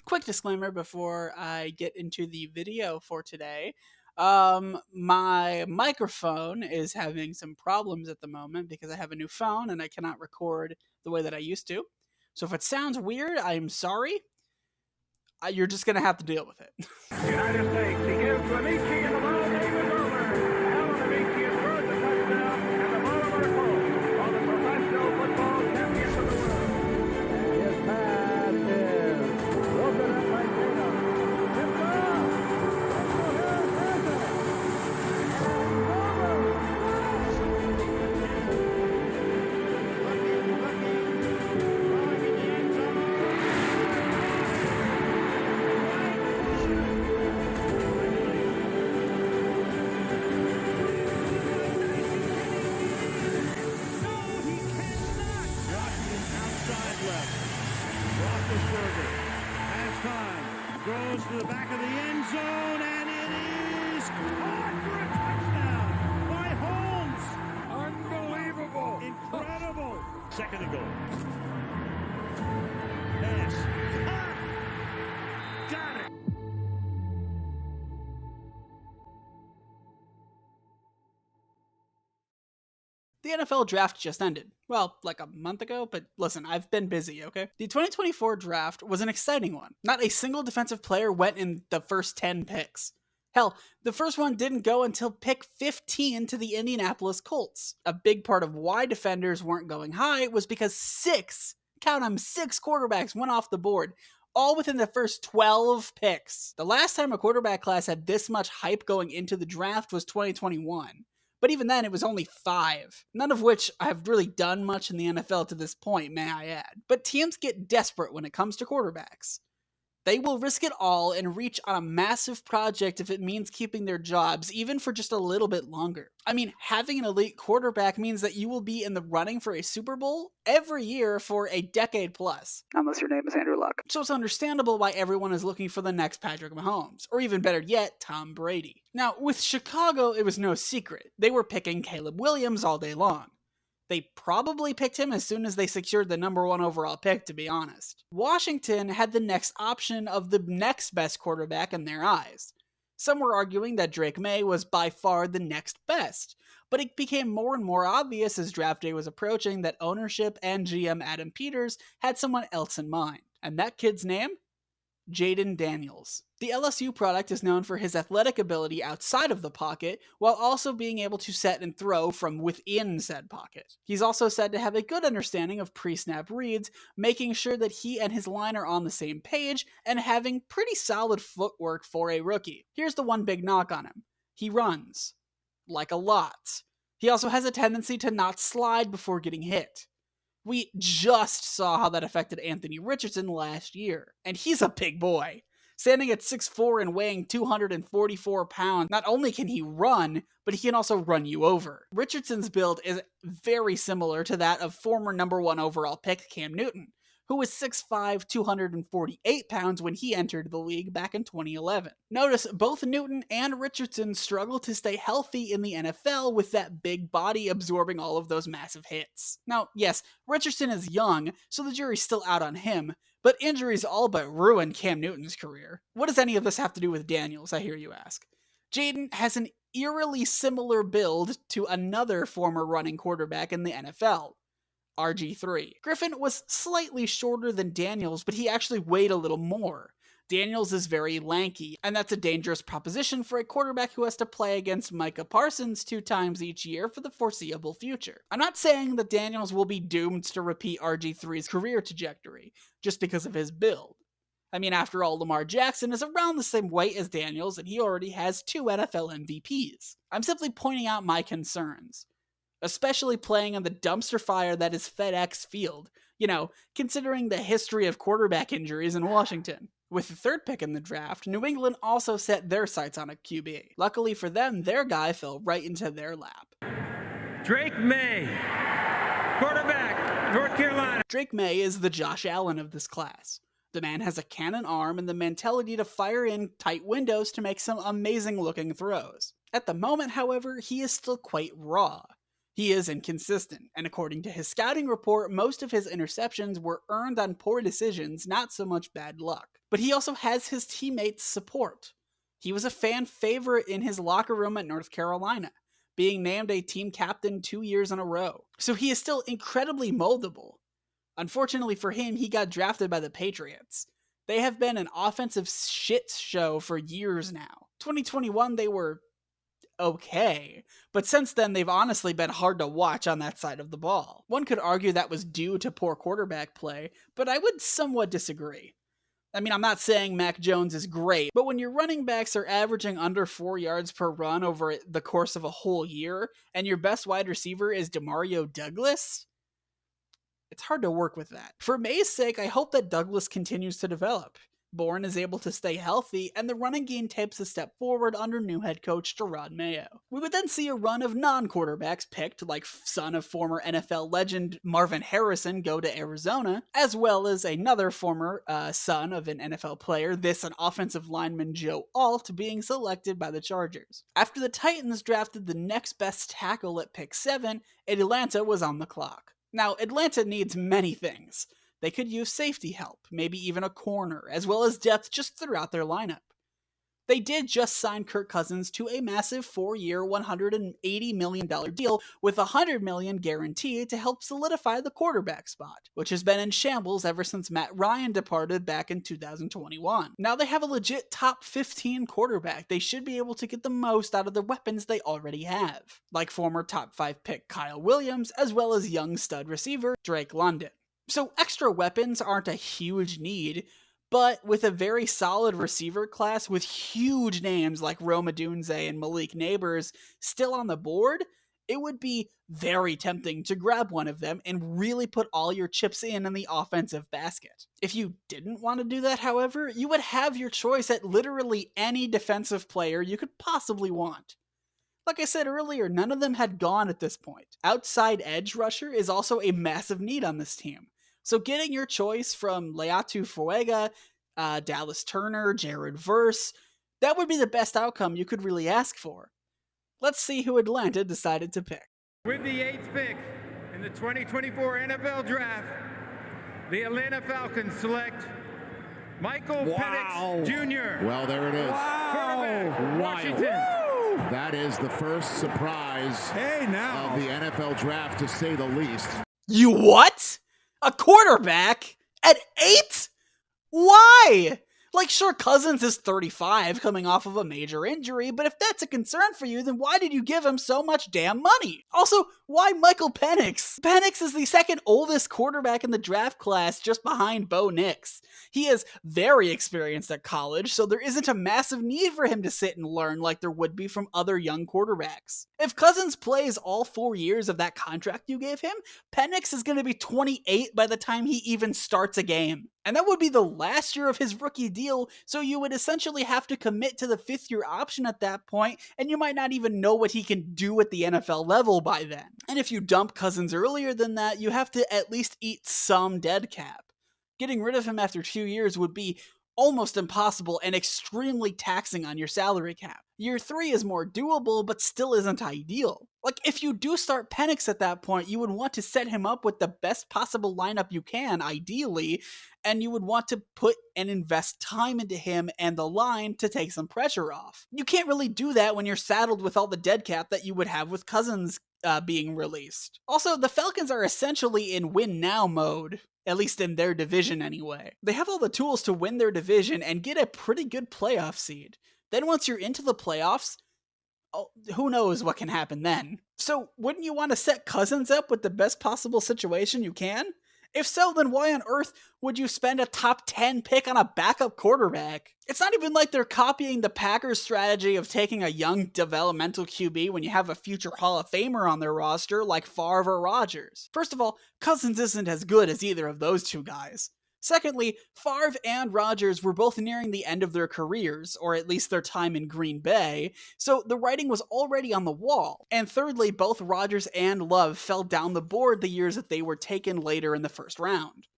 Quick disclaimer before I get into the video for today. My microphone is having some problems at the moment because I have a new phone and I cannot record the way that I used to. So if it sounds weird, I'm sorry. You're just going to have to deal with it. United States, he gives Amici and the ball game is over. Alan Amici has scored the touchdown and the ball is close on the professional football champions of the world. And his pass is broken up by Jayden. Tipped off. Goes to the back of the end zone, and it is caught for a touchdown by Holmes. Unbelievable. Incredible. Second and goal. Pass. Got it. The NFL draft just ended. Well, like a month ago, but listen, I've been busy, okay? The 2024 draft was an exciting one. Not a single defensive player went in the first 10 picks. Hell, the first one didn't go until pick 15 to the Indianapolis Colts. A big part of why defenders weren't going high was because six quarterbacks went off the board, all within the first 12 picks. The last time a quarterback class had this much hype going into the draft was 2021. But even then, it was only 5, none of which have really done much in the NFL to this point, may I add. But teams get desperate when it comes to quarterbacks. They will risk it all and reach on a massive project if it means keeping their jobs, even for just a little bit longer. I mean, having an elite quarterback means that you will be in the running for a Super Bowl every year for a decade plus. Unless your name is Andrew Luck. So it's understandable why everyone is looking for the next Patrick Mahomes, or even better yet, Tom Brady. Now, with Chicago, it was no secret. They were picking Caleb Williams all day long. They probably picked him as soon as they secured the number 1 overall pick, to be honest. Washington had the next option of the next best quarterback in their eyes. Some were arguing that Drake Maye was by far the next best, but it became more and more obvious as draft day was approaching that ownership and GM Adam Peters had someone else in mind. And that kid's name? Jayden Daniels. The LSU product is known for his athletic ability outside of the pocket, while also being able to set and throw from within said pocket. He's also said to have a good understanding of pre-snap reads, making sure that he and his line are on the same page, and having pretty solid footwork for a rookie. Here's the one big knock on him. He runs. Like a lot. He also has a tendency to not slide before getting hit. We just saw how that affected Anthony Richardson last year, and he's a big boy. Standing at 6'4" and weighing 244 pounds, not only can he run, but he can also run you over. Richardson's build is very similar to that of former number 1 overall pick Cam Newton, who was 6'5", 248 pounds when he entered the league back in 2011. Notice both Newton and Richardson struggle to stay healthy in the NFL with that big body absorbing all of those massive hits. Now, yes, Richardson is young, so the jury's still out on him, but injuries all but ruined Cam Newton's career. What does any of this have to do with Daniels, I hear you ask? Jayden has an eerily similar build to another former running quarterback in the NFL, RG3. Griffin was slightly shorter than Daniels, but he actually weighed a little more. Daniels is very lanky, and that's a dangerous proposition for a quarterback who has to play against Micah Parsons 2 times each year for the foreseeable future. I'm not saying that Daniels will be doomed to repeat RG3's career trajectory, just because of his build. I mean, after all, Lamar Jackson is around the same weight as Daniels, and he already has 2 NFL MVPs. I'm simply pointing out my concerns, especially playing on the dumpster fire that is FedEx Field, considering the history of quarterback injuries in Washington. With the 3rd pick in the draft, New England also set their sights on a QB. Luckily for them, their guy fell right into their lap. Drake Maye, quarterback, North Carolina. Drake Maye is the Josh Allen of this class. The man has a cannon arm and the mentality to fire in tight windows to make some amazing looking throws. At the moment, however, he is still quite raw. He is inconsistent, and according to his scouting report, most of his interceptions were earned on poor decisions, not so much bad luck. But he also has his teammates' support. He was a fan favorite in his locker room at North Carolina, being named a team captain 2 years in a row. So he is still incredibly moldable. Unfortunately for him, he got drafted by the Patriots. They have been an offensive shit show for years now. 2021, they were okay, but since then they've honestly been hard to watch on that side of the ball. One could argue that was due to poor quarterback play, but I would somewhat disagree. I mean, I'm not saying Mac Jones is great, but when your running backs are averaging under 4 yards per run over the course of a whole year, and your best wide receiver is Demario Douglas, it's hard to work with that. For Maye's sake, I hope that Douglas continues to develop. Bourne is able to stay healthy, and the running game takes a step forward under new head coach Jerod Mayo. We would then see a run of non-quarterbacks picked, like son of former NFL legend Marvin Harrison, go to Arizona, as well as another former son of an NFL player, an offensive lineman Joe Alt, being selected by the Chargers. After the Titans drafted the next best tackle at pick 7, Atlanta was on the clock. Now, Atlanta needs many things. They could use safety help, maybe even a corner, as well as depth just throughout their lineup. They did just sign Kirk Cousins to a massive 4-year, $180 million deal with $100 million guaranteed to help solidify the quarterback spot, which has been in shambles ever since Matt Ryan departed back in 2021. Now they have a legit top 15 quarterback. They should be able to get the most out of the weapons they already have, like former top 5 pick Kyle Williams, as well as young stud receiver Drake London. So extra weapons aren't a huge need, but with a very solid receiver class with huge names like Odunze and Malik Neighbors still on the board, it would be very tempting to grab one of them and really put all your chips in the offensive basket. If you didn't want to do that, however, you would have your choice at literally any defensive player you could possibly want. Like I said earlier, none of them had gone at this point. Outside edge rusher is also a massive need on this team. So getting your choice from Leatu Fuega, Dallas Turner, Jared Verse, that would be the best outcome you could really ask for. Let's see who Atlanta decided to pick. With the 8th pick in the 2024 NFL Draft, the Atlanta Falcons select Michael Penix Jr. Well, there it is. Quarterback, Washington. That is the first surprise of the NFL Draft, to say the least. You what? A quarterback? At 8? Why? Like, sure, Cousins is 35, coming off of a major injury, but if that's a concern for you, then why did you give him so much damn money? Also, why Michael Penix? Penix is the second oldest quarterback in the draft class, just behind Bo Nix. He is very experienced at college, so there isn't a massive need for him to sit and learn like there would be from other young quarterbacks. If Cousins plays all 4 years of that contract you gave him, Penix is going to be 28 by the time he even starts a game. And that would be the last year of his rookie deal, so you would essentially have to commit to the 5th-year option at that point, and you might not even know what he can do at the NFL level by then. And if you dump Cousins earlier than that, you have to at least eat some dead cap. Getting rid of him after 2 years would be almost impossible and extremely taxing on your salary cap. Year 3 is more doable, but still isn't ideal. Like, if you do start Penix at that point, you would want to set him up with the best possible lineup you can, ideally, and you would want to put and invest time into him and the line to take some pressure off. You can't really do that when you're saddled with all the dead cap that you would have with Cousins being released. Also, the Falcons are essentially in win now mode, at least in their division anyway. They have all the tools to win their division and get a pretty good playoff seed. Then once you're into the playoffs, who knows what can happen then. So wouldn't you want to set Cousins up with the best possible situation you can? If so, then why on earth would you spend a top 10 pick on a backup quarterback? It's not even like they're copying the Packers' strategy of taking a young developmental QB when you have a future Hall of Famer on their roster like Favre or Rodgers. First of all, Cousins isn't as good as either of those two guys. Secondly, Favre and Rodgers were both nearing the end of their careers, or at least their time in Green Bay, so the writing was already on the wall. And thirdly, both Rodgers and Love fell down the board the years that they were taken later in the first round.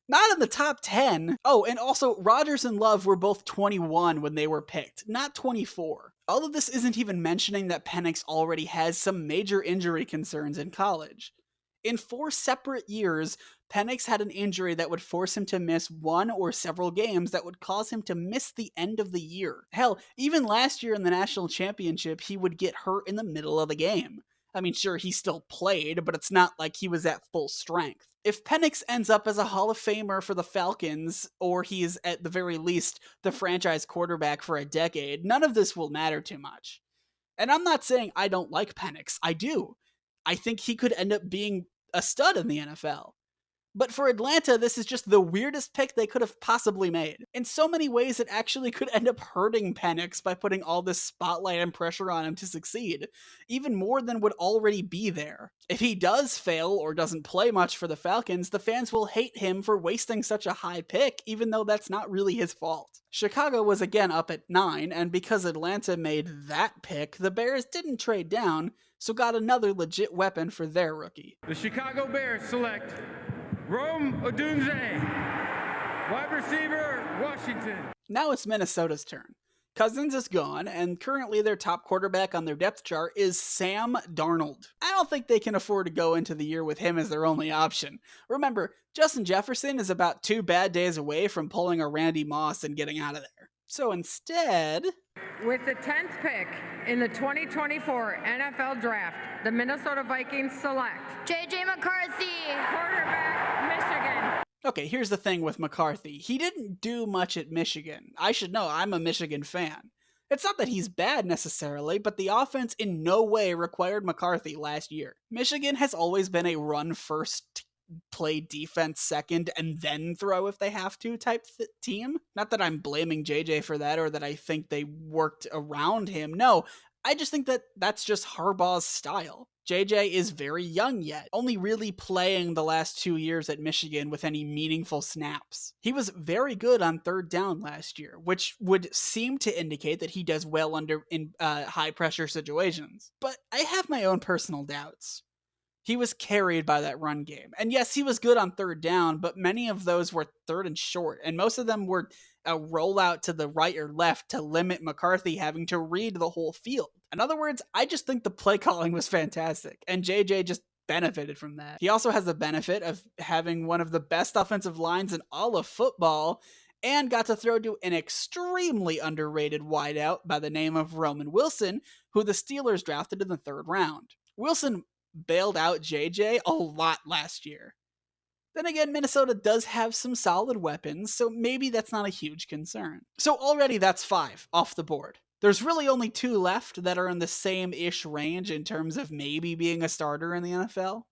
Not in the top 10. Oh, and also, Rodgers and Love were both 21 when they were picked, not 24. All of this isn't even mentioning that Penix already has some major injury concerns in college. In 4 separate years, Penix had an injury that would force him to miss one or several games that would cause him to miss the end of the year. Hell, even last year in the national championship, he would get hurt in the middle of the game. I mean, sure, he still played, but it's not like he was at full strength. If Penix ends up as a Hall of Famer for the Falcons, or he's at the very least the franchise quarterback for a decade, none of this will matter too much. And I'm not saying I don't like Penix. I do. I think he could end up being a stud in the NFL. But for Atlanta, this is just the weirdest pick they could have possibly made. In so many ways, it actually could end up hurting Penix by putting all this spotlight and pressure on him to succeed, even more than would already be there. If he does fail or doesn't play much for the Falcons, the fans will hate him for wasting such a high pick, even though that's not really his fault. Chicago was again up at 9, and because Atlanta made that pick, the Bears didn't trade down, so got another legit weapon for their rookie. The Chicago Bears select Odunze, wide receiver, Washington. Now it's Minnesota's turn. Cousins is gone, and currently their top quarterback on their depth chart is Sam Darnold. I don't think they can afford to go into the year with him as their only option. Remember, Justin Jefferson is about 2 bad days away from pulling a Randy Moss and getting out of there. So instead, with the 10th pick in the 2024 NFL Draft, the Minnesota Vikings select J.J. McCarthy, quarterback, Michigan. Okay, here's the thing with McCarthy. He didn't do much at Michigan. I should know, I'm a Michigan fan. It's not that he's bad necessarily, but the offense in no way required McCarthy last year. Michigan has always been a run first, play defense second, and then throw if they have to type team. Not that I'm blaming JJ for that or that I think they worked around him. No, I just think that that's just Harbaugh's style. JJ is very young yet, only really playing the last 2 years at Michigan with any meaningful snaps. He was very good on third down last year, which would seem to indicate that he does well in high pressure situations. But I have my own personal doubts. He was carried by that run game. And yes, he was good on third down, but many of those were third and short, and most of them were a rollout to the right or left to limit McCarthy having to read the whole field. In other words, I just think the play calling was fantastic, and JJ just benefited from that. He also has the benefit of having one of the best offensive lines in all of football, and got to throw to an extremely underrated wideout by the name of Roman Wilson, who the Steelers drafted in the 3rd round. Wilson bailed out JJ a lot last year. Then again, Minnesota does have some solid weapons, so maybe that's not a huge concern. So already that's 5 off the board. There's really only 2 left that are in the same-ish range in terms of maybe being a starter in the NFL.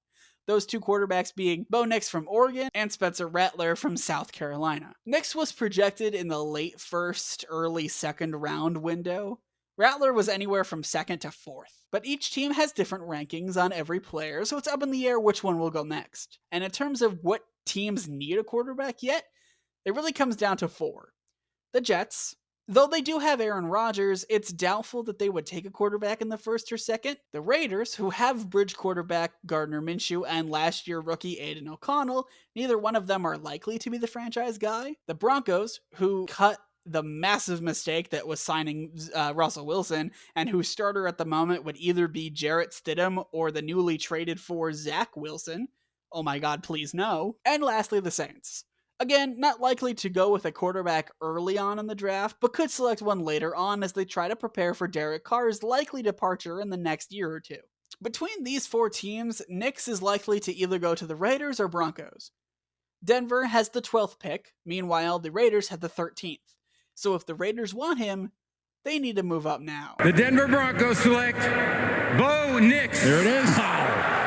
Those 2 quarterbacks being Bo Nix from Oregon and Spencer Rattler from South Carolina. Nix was projected in the late 1st, early 2nd round window. Rattler was anywhere from 2nd to 4th, but each team has different rankings on every player, so it's up in the air which one will go next. And in terms of what teams need a quarterback yet, it really comes down to 4. The Jets, though they do have Aaron Rodgers, it's doubtful that they would take a quarterback in the 1st or 2nd. The Raiders, who have bridge quarterback Gardner Minshew and last year rookie Aiden O'Connell, neither one of them are likely to be the franchise guy. The Broncos, who cut the massive mistake that was signing Russell Wilson, and whose starter at the moment would either be Jarrett Stidham or the newly traded for Zach Wilson. Oh my god, please no. And lastly, the Saints. Again, not likely to go with a quarterback early on in the draft, but could select one later on as they try to prepare for Derek Carr's likely departure in the next year or 2. Between these 4 teams, Nix is likely to either go to the Raiders or Broncos. Denver has the 12th pick, meanwhile the Raiders have the 13th. So if the Raiders want him, they need to move up now. The Denver Broncos select Bo Nix. There it is.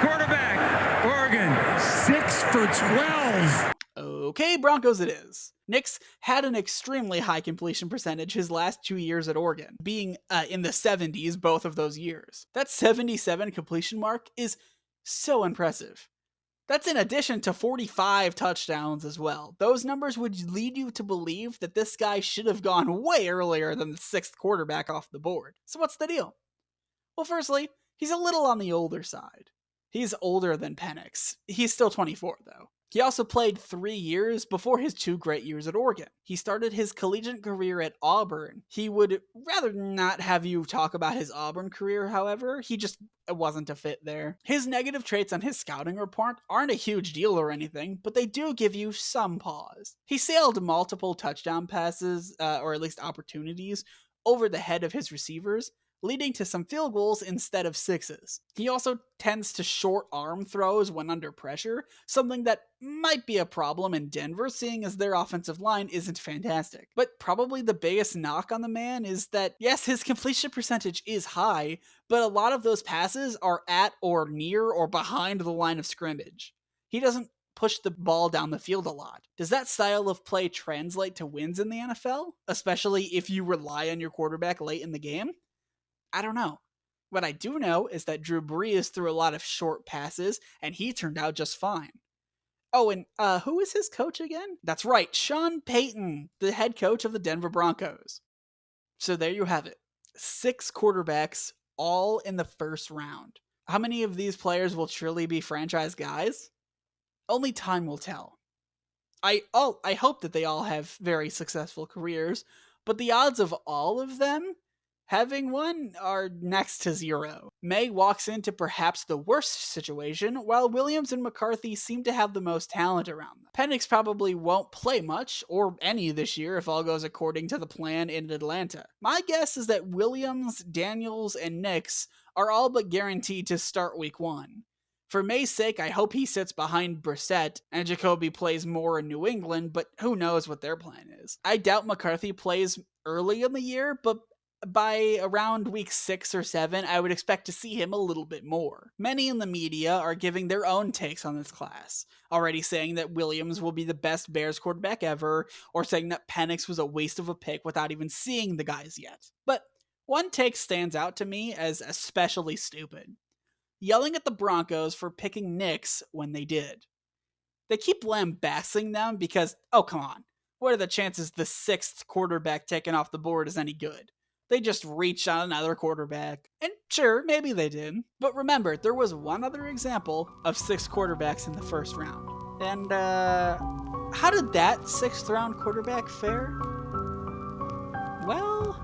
Quarterback, Oregon. 6 for 12. Okay, Broncos it is. Nix had an extremely high completion percentage his last 2 years at Oregon, being in the 70s both of those years. That 77 completion mark is so impressive. That's in addition to 45 touchdowns as well. Those numbers would lead you to believe that this guy should have gone way earlier than the 6th quarterback off the board. So what's the deal? Well, firstly, he's a little on the older side. He's older than Penix. He's still 24, though. He also played 3 years before his 2 great years at Oregon. He started his collegiate career at Auburn. He would rather not have you talk about his Auburn career, however. He just wasn't a fit there. His negative traits on his scouting report aren't a huge deal or anything, but they do give you some pause. He sailed multiple touchdown passes, or at least opportunities, over the head of his receivers, leading to some field goals instead of sixes. He also tends to short arm throws when under pressure, something that might be a problem in Denver, seeing as their offensive line isn't fantastic. But probably the biggest knock on the man is that, yes, his completion percentage is high, but a lot of those passes are at or near or behind the line of scrimmage. He doesn't push the ball down the field a lot. Does that style of play translate to wins in the NFL? Especially if you rely on your quarterback late in the game? I don't know. What I do know is that Drew Brees threw a lot of short passes, and he turned out just fine. Oh, and who is his coach again? That's right, Sean Payton, the head coach of the Denver Broncos. So there you have it. 6 quarterbacks, all in the first round. How many of these players will truly be franchise guys? Only time will tell. I hope that they all have very successful careers, but the odds of all of them having one are next to 0. Maye walks into perhaps the worst situation, while Williams and McCarthy seem to have the most talent around them. Penix probably won't play much, or any this year if all goes according to the plan in Atlanta. My guess is that Williams, Daniels, and Nix are all but guaranteed to start week 1. For Maye's sake, I hope he sits behind Brissett and Jacoby plays more in New England, but who knows what their plan is. I doubt McCarthy plays early in the year, but by around week 6 or 7, I would expect to see him a little bit more. Many in the media are giving their own takes on this class, already saying that Williams will be the best Bears quarterback ever, or saying that Penix was a waste of a pick without even seeing the guys yet. But one take stands out to me as especially stupid. Yelling at the Broncos for picking Nix when they did. They keep lambasting them because, oh come on, what are the chances the 6th quarterback taken off the board is any good? They just reached on another quarterback. And sure, maybe they did. But remember, there was one other example of 6 quarterbacks in the first round. And, how did that 6th round quarterback fare? Well,